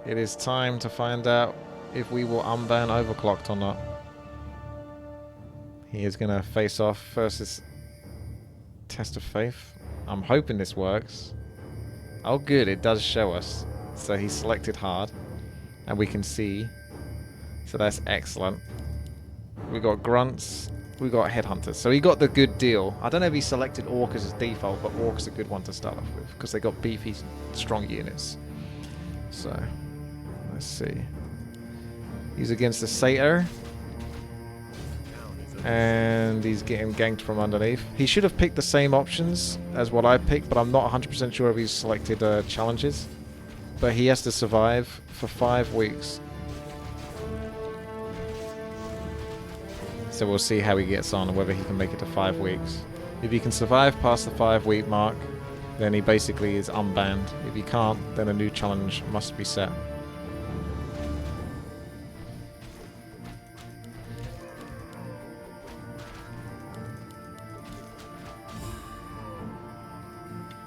It is time to find out if we will unban Overclocked or not. He is going to face off versus Test of Faith. I'm hoping this works. Oh good, it does show us. So he selected hard. And we can see. So that's excellent. We got grunts. We got headhunters. So he got the good deal. I don't know if he selected orcs as default, but orcs a good one to start off with because they got beefy, strong units. So let's see. He's against the Satyr. And he's getting ganked from underneath. He should have picked the same options as what I picked, but I'm not 100% sure if he's selected challenges. But he has to survive for 5 weeks. So we'll see how he gets on and whether he can make it to 5 weeks. If he can survive past the 5-week mark, then he basically is unbanned. If he can't, then a new challenge must be set.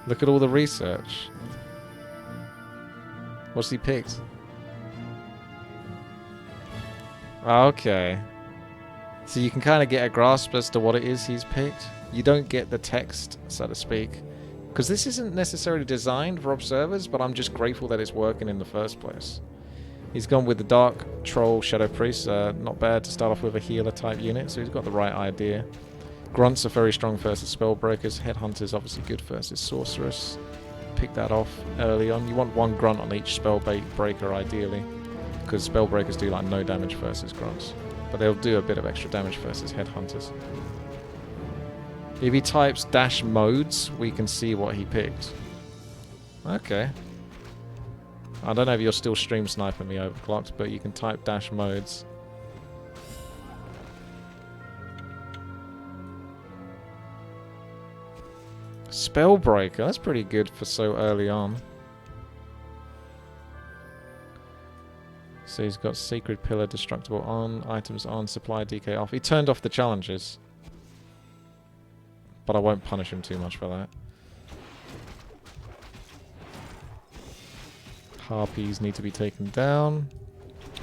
Look at all the research. What's he picked? Okay. So you can kind of get a grasp as to what it is he's picked. You don't get the text, so to speak. Because this isn't necessarily designed for observers, but I'm just grateful that it's working in the first place. He's gone with the Dark Troll Shadow Priest. Not bad to start off with a healer type unit, so he's got the right idea. Grunts are very strong versus Spellbreakers. Headhunters obviously good versus Sorceress. Pick that off early on. You want one grunt on each Spellbreaker ideally, because Spellbreakers do like no damage versus grunts. But they'll do a bit of extra damage versus Headhunters. If he types dash modes, we can see what he picked. Okay. I don't know if you're still stream sniping me Overclocked, but you can type dash modes. Spellbreaker, that's pretty good for so early on. So he's got Sacred Pillar, Destructible on, items on, Supply DK off. He turned off the challenges. But I won't punish him too much for that. Harpies need to be taken down.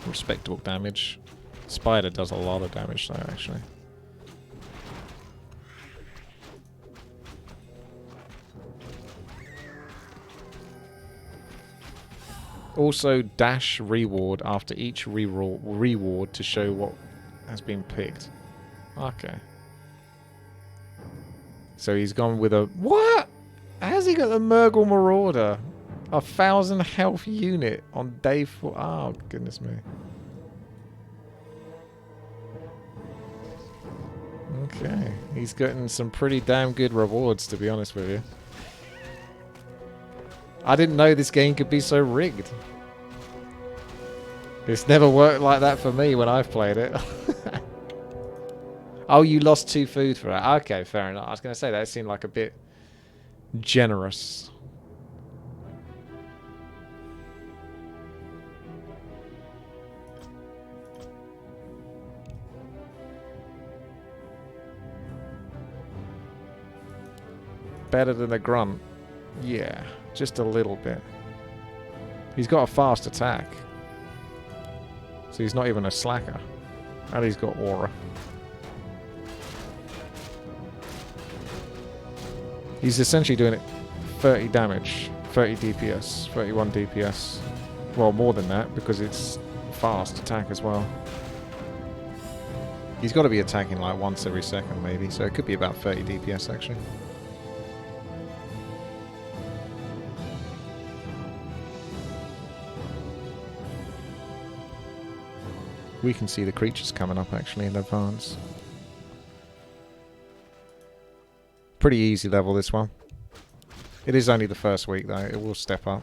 Respectable damage. Spider does a lot of damage though, actually. Also, dash reward after each reward to show what has been picked. Okay. So he's gone with a... What? How's he got the Murgle Marauder? 1,000 health unit on day 4. Oh, goodness me. Okay. He's getting some pretty damn good rewards, to be honest with you. I didn't know this game could be so rigged. It's never worked like that for me when I've played it. Oh, you lost 2 food for that. Okay, fair enough. I was going to say that seemed like a bit generous. Better than a grunt. Yeah, just a little bit. He's got a fast attack. So he's not even a slacker. And he's got aura. He's essentially doing it 30 damage, 30 DPS, 31 DPS. Well, more than that because it's fast attack as well. He's got to be attacking like once every second maybe, so it could be about 30 DPS actually. We can see the creatures coming up actually in advance. Pretty easy level this one. It is only the first week though, it will step up.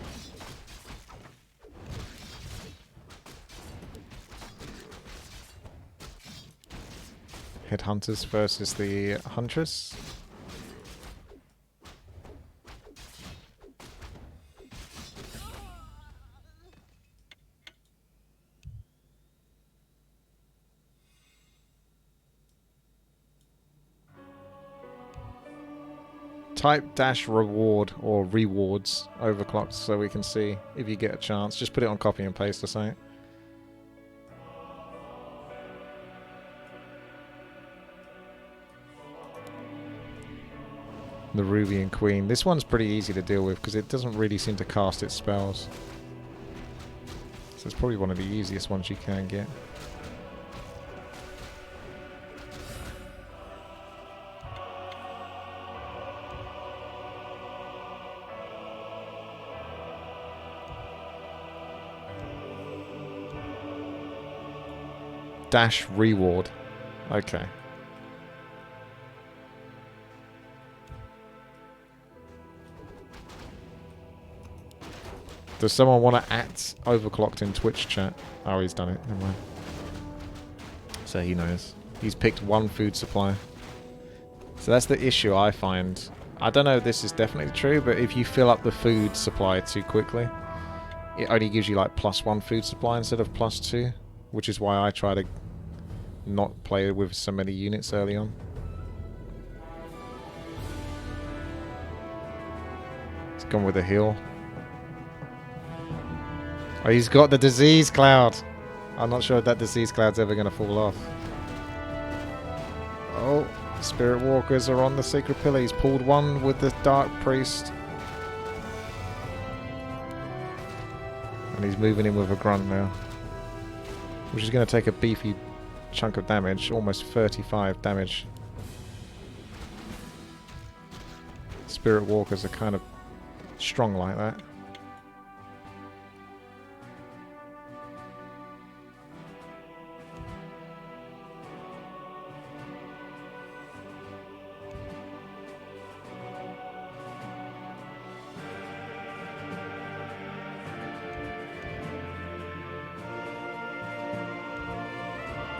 Headhunters versus the Huntress. Type dash reward or rewards overclocked so we can see if you get a chance. Just put it on copy and paste or something. The Ruby and Queen. This one's pretty easy to deal with because it doesn't really seem to cast its spells. So it's probably one of the easiest ones you can get. Dash reward. Okay. Does someone want to at Overclocked in Twitch chat? Oh, he's done it. Never mind. So he knows. He's picked one food supply. So that's the issue I find. I don't know if this is definitely true, but if you fill up the food supply too quickly, it only gives you like +1 food supply instead of +2, which is why I try to not play with so many units early on. He's gone with a heal. Oh, he's got the disease cloud. I'm not sure if that disease cloud's ever going to fall off. Oh, spirit walkers are on the sacred pillar. He's pulled one with the dark priest. And he's moving in with a grunt now. Which is going to take a beefy chunk of damage. Almost 35 damage. Spirit walkers are kind of strong like that.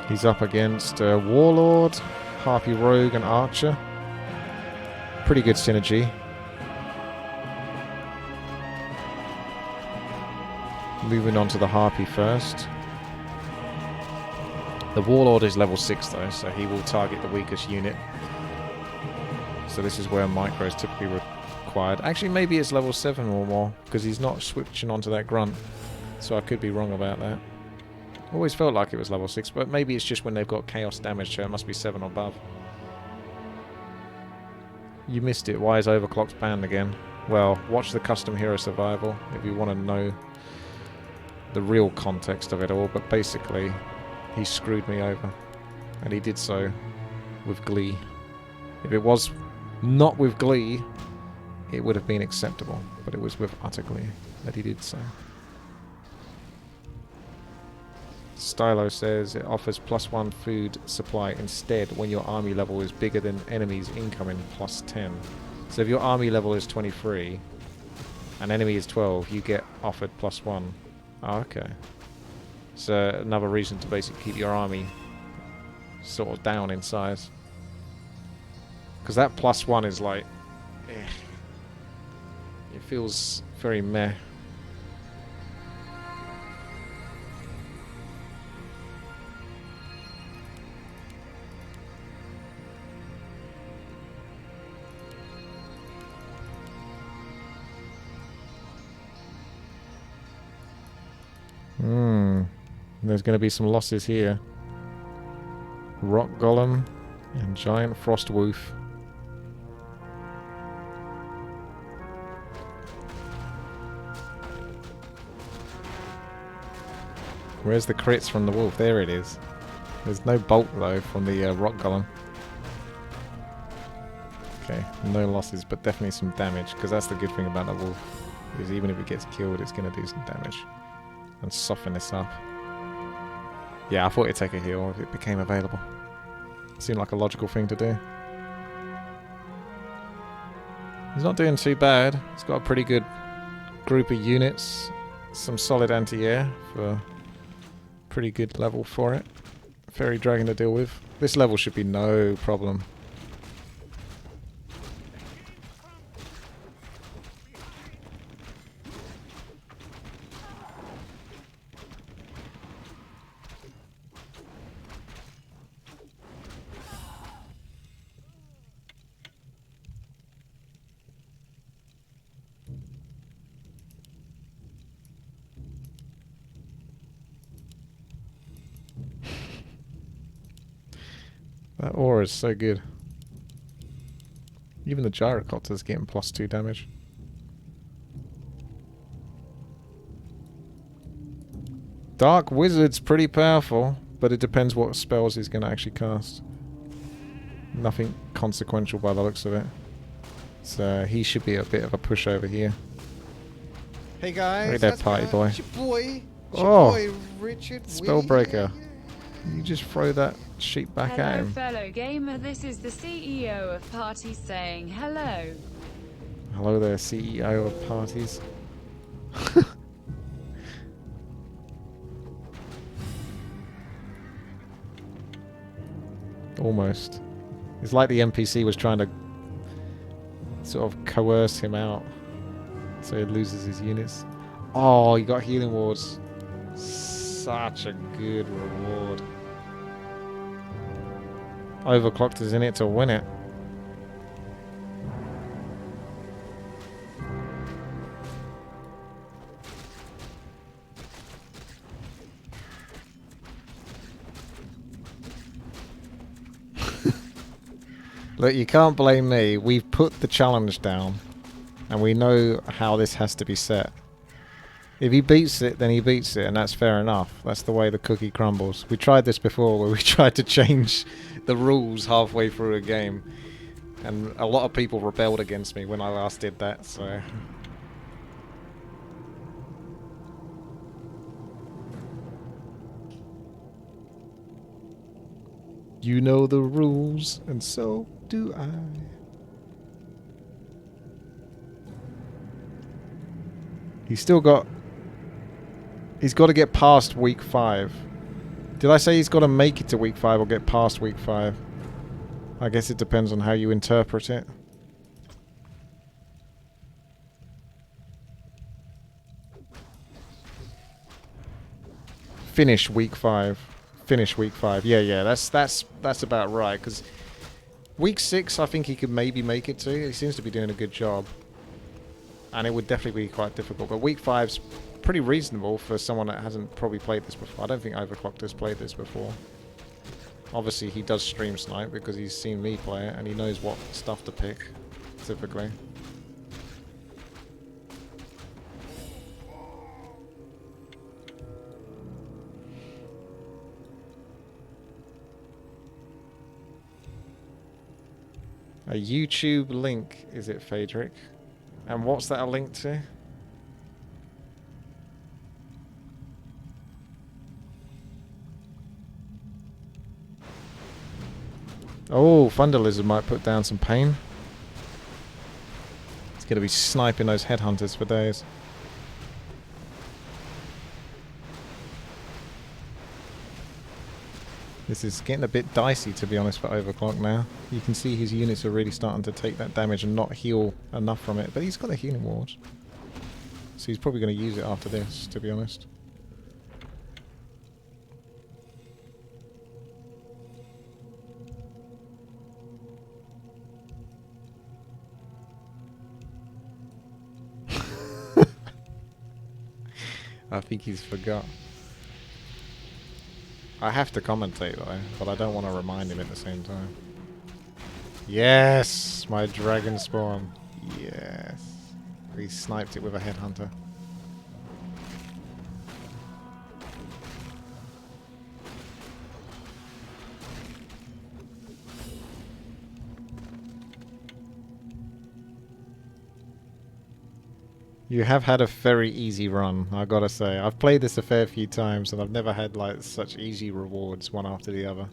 He's up against Warlord, Harpy Rogue and Archer. Pretty good synergy. Moving on to the Harpy first. The Warlord is level 6 though, so he will target the weakest unit. So this is where micro is typically required. Actually, maybe it's level 7 or more, because he's not switching onto that grunt. So I could be wrong about that. Always felt like it was level 6, but maybe it's just when they've got chaos damage, so it must be 7 or above. You missed it. Why is Overclocked banned again? Well, watch the Custom Hero Survival if you want to know the real context of it all, but basically, he screwed me over. And he did so with glee. If it was not with glee, it would have been acceptable, but it was with utter glee that he did so. Stylo says it offers +1 food supply instead when your army level is bigger than enemies incoming +10. So if your army level is 23 and enemy is 12, you get offered +1. Oh, okay. So another reason to basically keep your army sort of down in size. Because that +1 is like... it feels very meh. There's going to be some losses here. Rock Golem and Giant Frost Wolf. Where's the crits from the wolf? There it is. There's no bolt though from the Rock Golem. Okay, no losses, but definitely some damage, because that's the good thing about the wolf. Is even if it gets killed, it's going to do some damage. And soften this up. Yeah, I thought it'd take a heal if it became available. Seemed like a logical thing to do. He's not doing too bad. He's got a pretty good group of units. Some solid anti-air for pretty good level for it. Fairy Dragon to deal with. This level should be no problem. That aura is so good. Even the gyrocopter's getting +2 damage. Dark Wizard's pretty powerful, but it depends what spells he's going to actually cast. Nothing consequential by the looks of it. So he should be a bit of a pushover here. Hey guys, Right there, party boy. It's your boy. It's Oh, your boy, Richard. Spellbreaker. You just throw that sheep back Hello, at him. fellow gamer. This is the CEO of Party saying hello. Hello there, CEO of parties. Almost. It's like the NPC was trying to sort of coerce him out so he loses his units. Oh, you got healing wards. Such a good reward. Overclocked is in it to win it. Look, you can't blame me. We've put the challenge down, and we know how this has to be set. If he beats it, then he beats it, and that's fair enough. That's the way the cookie crumbles. We tried this before, where we tried to change the rules halfway through a game, and a lot of people rebelled against me when I last did that, so... You know the rules, and so do I. He's still got... He's got to get past week 5. Did I say he's got to make it to week 5 or get past week 5? I guess it depends on how you interpret it. Finish week 5. Finish week 5. Yeah, that's about right, because week 6 I think he could maybe make it to. He seems to be doing a good job. And it would definitely be quite difficult, but week 5's pretty reasonable for someone that hasn't probably played this before. I don't think Overclocked has played this before. Obviously he does stream snipe because he's seen me play it and he knows what stuff to pick, typically. A YouTube link, is it, Phaedric? And what's that a link to? Oh, Thunder Lizard might put down some pain. It's going to be sniping those headhunters for days. This is getting a bit dicey, to be honest, for Overclock now. You can see his units are really starting to take that damage and not heal enough from it. But he's got a healing ward. So he's probably going to use it after this, to be honest. I think he's forgot. I have to commentate though, but I don't want to remind him at the same time. Yes! My dragon spawn. Yes. He sniped it with a headhunter. You have had a very easy run, I gotta say. I've played this a fair few times and I've never had like such easy rewards one after the other.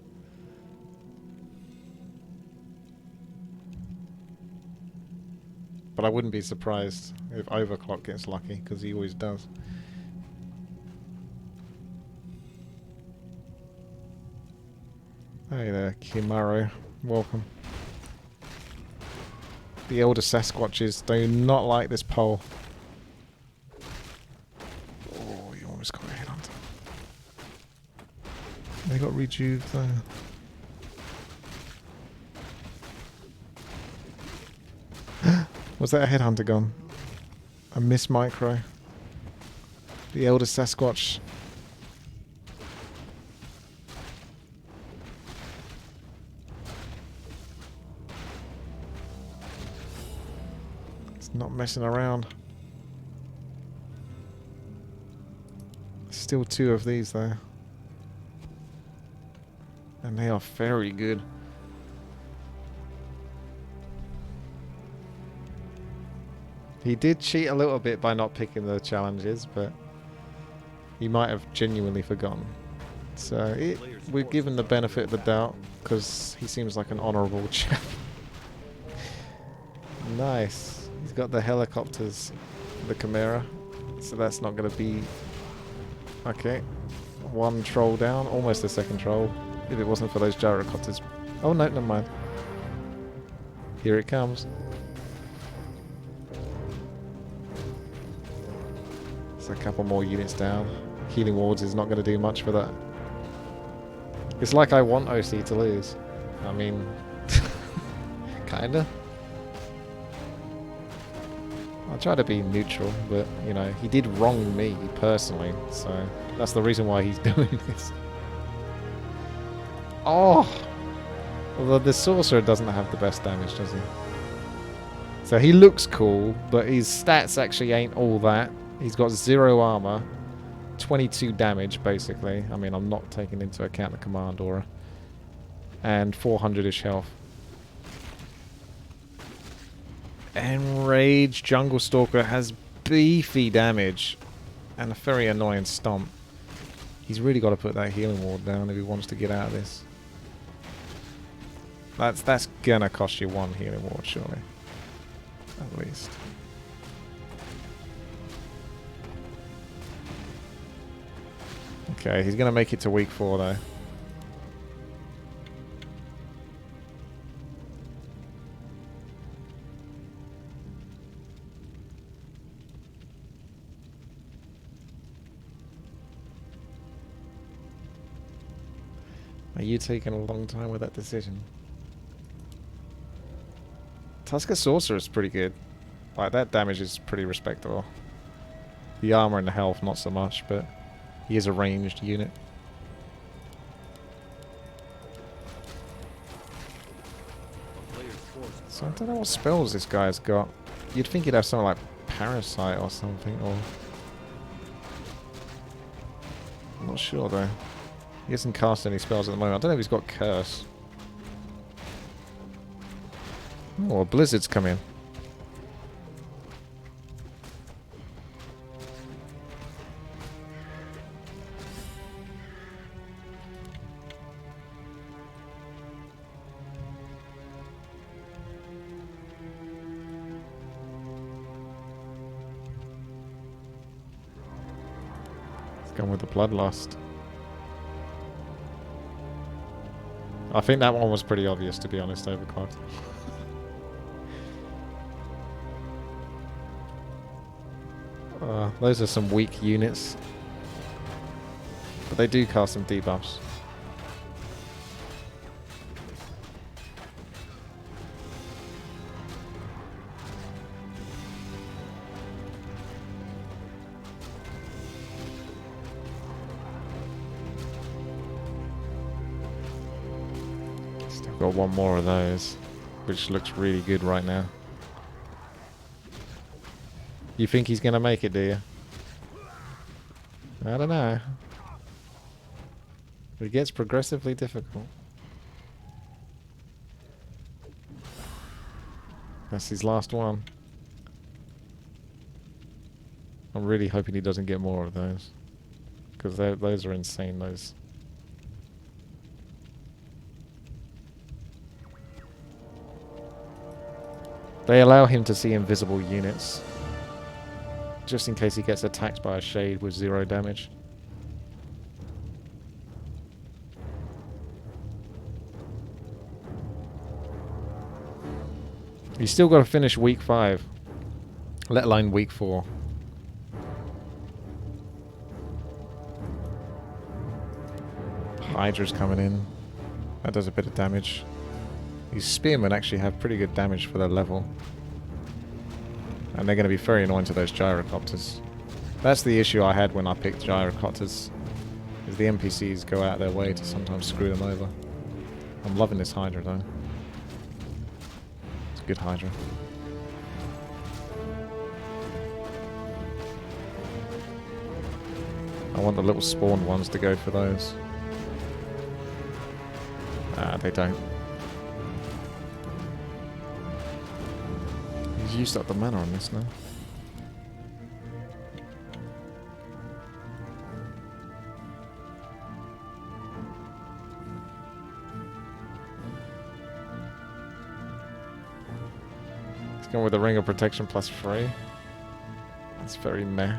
But I wouldn't be surprised if Overclock gets lucky, because he always does. Hey there, Kimaro. Welcome. The Elder Sasquatches do not like this pole. Got a headhunter. They got rejuve though. Was that a headhunter gone? I missed micro. The Elder Sasquatch. Not messing around. Still 2 of these though. And they are very good. He did cheat a little bit by not picking the challenges, but he might have genuinely forgotten. So we're given the benefit of the doubt because he seems like an honourable chap. Nice. He's got the helicopters, the Chimera, so that's not going to be... Okay. 1 troll down, almost a second troll, if it wasn't for those gyrocopters. Oh no, never mind. Here it comes. A couple more units down. Healing wards is not going to do much for that. It's like I want OC to lose. I mean, kinda. I'll try to be neutral, but you know, he did wrong me personally, so that's the reason why he's doing this. Oh! Although the sorcerer doesn't have the best damage, does he? So he looks cool, but his stats actually ain't all that. He's got 0 armor, 22 damage basically. I mean, I'm not taking into account the command aura. And 400-ish health. Enraged Jungle Stalker has beefy damage and a very annoying stomp. He's really got to put that healing ward down if he wants to get out of this. That's gonna cost you 1 healing ward, surely. At least. Okay, he's going to make it to week 4 though. Are you taking a long time with that decision? Tusker Sorcerer is pretty good. Like, that damage is pretty respectable. The armor and the health, not so much, but he is a ranged unit. So I don't know what spells this guy's got. You'd think he'd have something like Parasite or something, or... I'm not sure though. He hasn't cast any spells at the moment. I don't know if he's got Curse. Oh, a blizzard's come in. Going with the Bloodlust. I think that one was pretty obvious, to be honest, Overclocked. Those are some weak units. But they do cast some debuffs. Got 1 more of those, which looks really good right now. You think he's gonna make it, do you? I don't know. It gets progressively difficult. That's his last one. I'm really hoping he doesn't get more of those, because those are insane, those. They allow him to see invisible units, just in case he gets attacked by a shade with 0 damage. You still got to finish week 5, let alone week 4. Hydra's coming in. That does a bit of damage. These spearmen actually have pretty good damage for their level. And they're going to be very annoying to those gyrocopters. That's the issue I had when I picked gyrocopters, is the NPCs go out their way to sometimes screw them over. I'm loving this Hydra though. It's a good Hydra. I want the little spawned ones to go for those. Ah, they don't. He's used up the mana on this now. He's going with the Ring of Protection plus 3. That's very meh.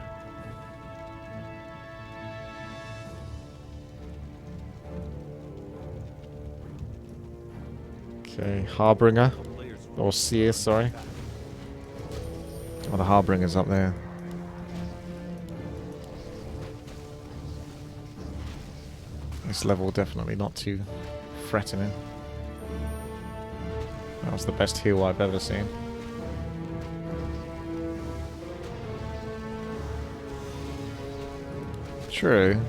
Okay, Harbinger. Or Seer, sorry. Oh, the Harbinger's up there. This level definitely not too threatening. That was the best heal I've ever seen. True.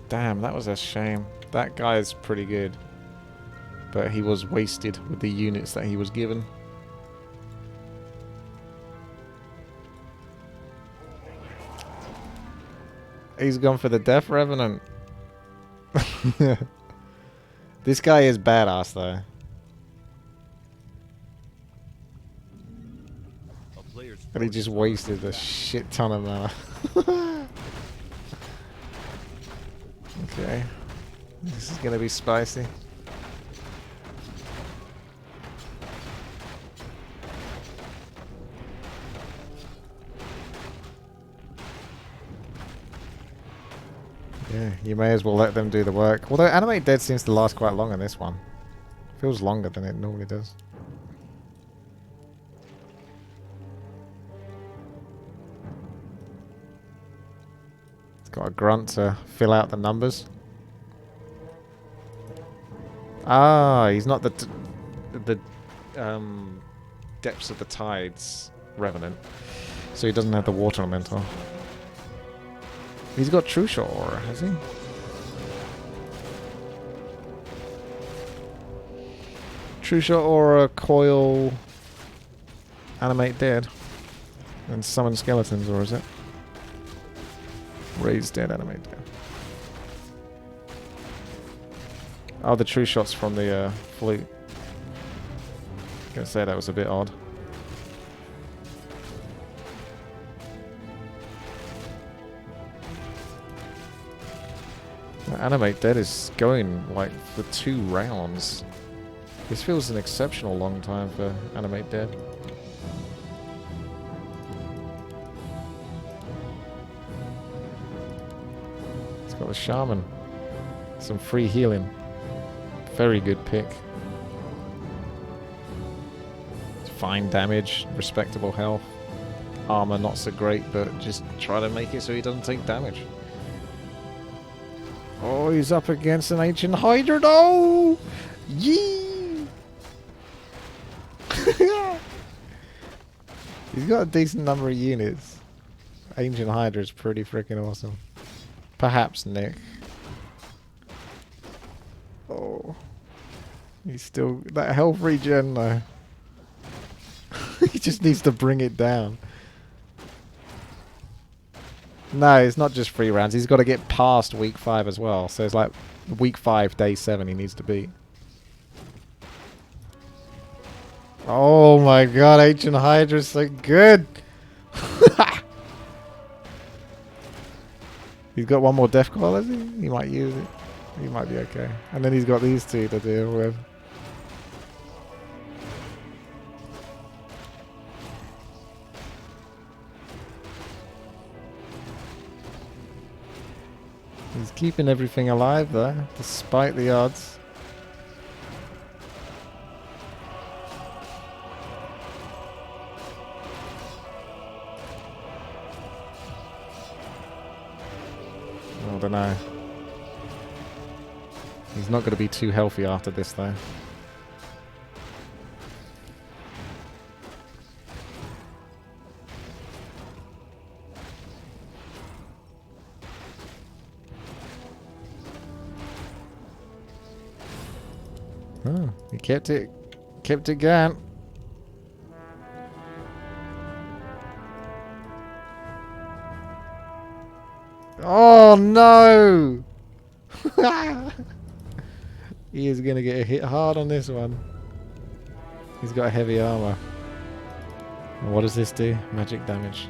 Damn, that was a shame. That guy is pretty good. But he was wasted with the units that he was given. He's gone for the Death Revenant. This guy is badass though. And he just wasted a shit ton of mana. Okay. This is gonna be spicy. Yeah, you may as well let them do the work. Although Animate Dead seems to last quite long on this one. Feels longer than it normally does. Got a grunt to fill out the numbers. Ah, he's not the depths of the tides revenant, so he doesn't have the water elemental. He's got True Shot Aura, has he? True Shot Aura, Coil, Animate Dead, and Summon Skeletons, or is it? Raise Dead, Animate Dead. Oh, the True Shot's from the flute. Gonna say that was a bit odd. Animate Dead is going like for 2 rounds. This feels an exceptional long time for Animate Dead. It's got the Shaman. Some free healing. Very good pick. Fine damage, respectable health. Armor not so great, but just try to make it so he doesn't take damage. Oh, he's up against an Ancient Hydra though! Yee! He's got a decent number of units. Ancient Hydra is pretty freaking awesome. Perhaps Nick. Oh. He's still... That health regen though. He just needs to bring it down. No, it's not just 3 rounds. He's got to get past week 5 as well. So it's like week 5, day 7 he needs to beat. Oh my god, Ancient Hydra's so good! He's got one more Death Coil, has he? He might use it. He might be okay. And then he's got these 2 to deal with. He's keeping everything alive though, despite the odds. I don't know. He's not going to be too healthy after this though. Oh, he kept it Kept it going. Oh no! He is going to get hit hard on this one. He's got heavy armor. And what does this do? Magic damage.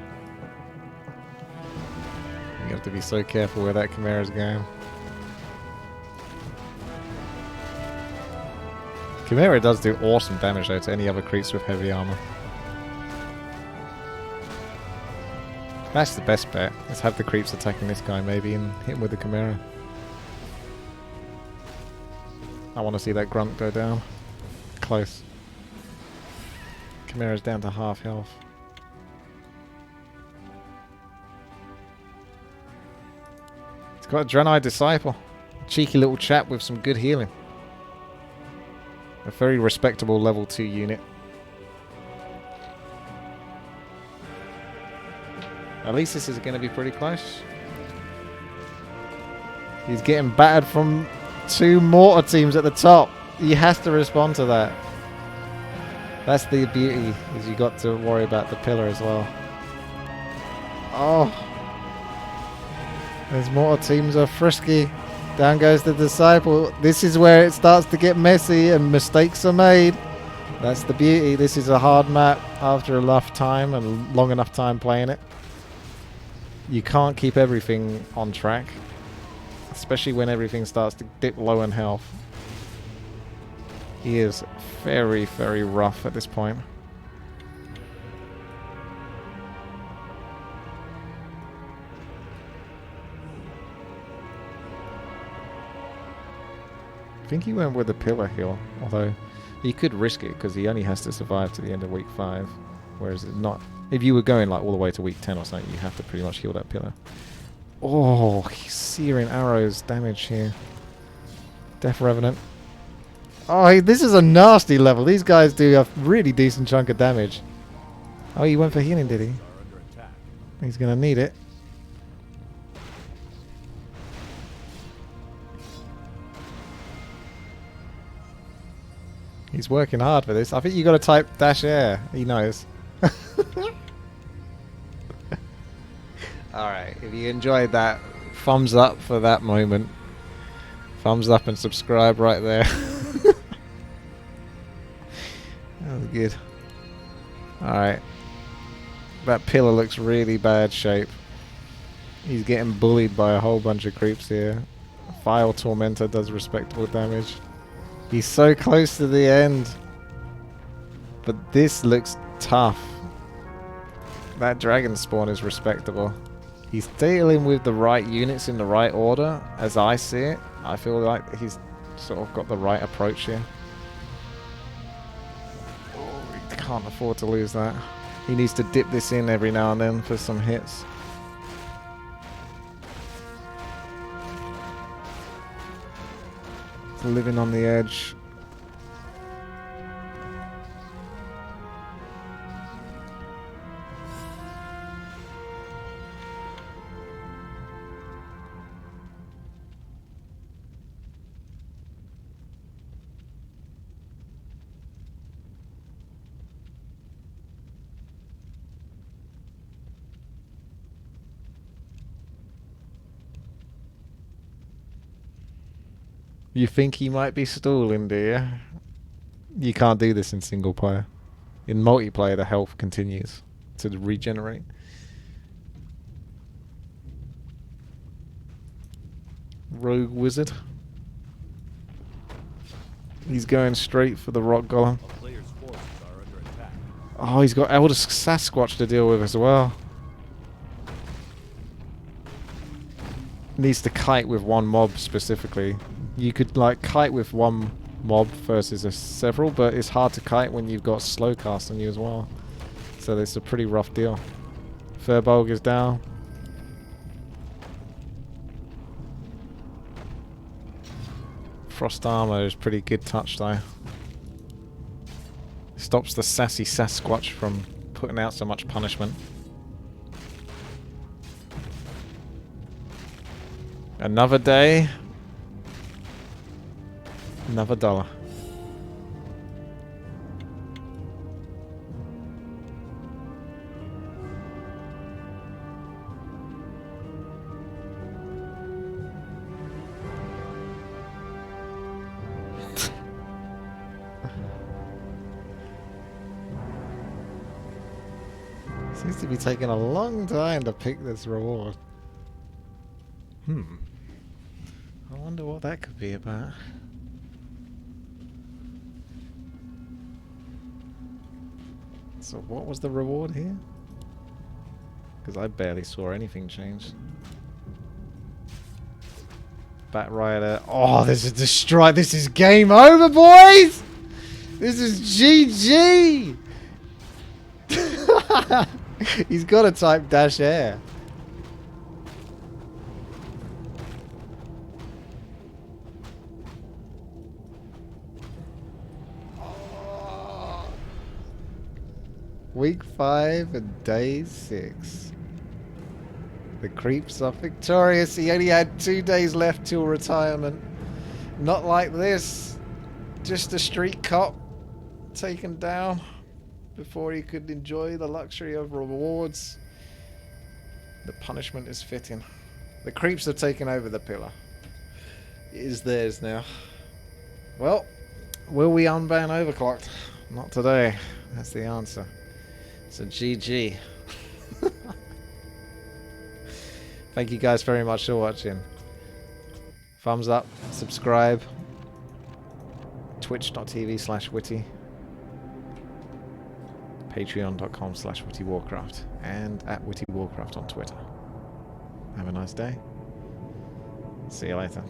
You have to be so careful where that Chimera's going. Chimera does do awesome damage though to any other creatures with heavy armor. That's the best bet. Let's have the creeps attacking this guy maybe and hit him with the Chimera. I want to see that grunt go down. Close. Chimera's down to half health. He's got a Draenei Disciple. Cheeky little chap with some good healing. A very respectable level 2 unit. At least this is going to be pretty close. He's getting battered from 2 mortar teams at the top. He has to respond to that. That's the beauty, is you got to worry about the pillar as well. Oh. Those mortar teams are frisky. Down goes the Disciple. This is where it starts to get messy and mistakes are made. That's the beauty. This is a hard map after enough time and long enough time playing it. You can't keep everything on track, especially when everything starts to dip low in health. He is very, very rough at this point. I think he went with the pillar heal, although he could risk it because he only has to survive to the end of week 5, whereas it's not. If you were going like all the way to week 10 or something, you have to pretty much heal that pillar. Oh, he's searing arrows damage here. Death Revenant. Oh, this is a nasty level. These guys do a really decent chunk of damage. Oh, he went for healing, did he? He's going to need it. He's working hard for this. I think you got to type dash air. He knows. Alright, if you enjoyed that, thumbs up for that moment. Thumbs up and subscribe right there. That was good. Alright. That pillar looks really bad shape. He's getting bullied by a whole bunch of creeps here. File Tormentor does respectable damage. He's so close to the end. But this looks tough. That dragon spawn is respectable. He's dealing with the right units in the right order, as I see it. I feel like he's sort of got the right approach here. Oh, he can't afford to lose that. He needs to dip this in every now and then for some hits. He's living on the edge. You think he might be stalling, do you? You can't do this in single player. In multiplayer, the health continues to regenerate. Rogue Wizard. He's going straight for the Rock Golem. Oh, he's got Elder Sasquatch to deal with as well. Needs to kite with one mob specifically. You could like kite with one mob versus several, but it's hard to kite when you've got slow cast on you as well. So it's a pretty rough deal. Firbolg is down. Frost Armor is pretty good touch though. Stops the sassy Sasquatch from putting out so much punishment. Another day. Another dollar. Seems to be taking a long time to pick this reward. I wonder what that could be about. So what was the reward here? Because I barely saw anything change. Bat Rider. Oh, this is destroy. This is game over, boys! This is GG! He's got to type dash air. Oh. Week 5 and day 6. The creeps are victorious. He only had 2 days left till retirement. Not like this. Just a street cop taken down before he could enjoy the luxury of rewards. The punishment is fitting. The creeps have taken over the pillar. It is theirs now. Well, will we unban Overclocked? Not today. That's the answer. So GG. Thank you guys very much for watching. Thumbs up, subscribe. Twitch.tv/Witty. Patreon.com/WTiiWarcraft. And at WTiiWarcraft on Twitter. Have a nice day. See you later.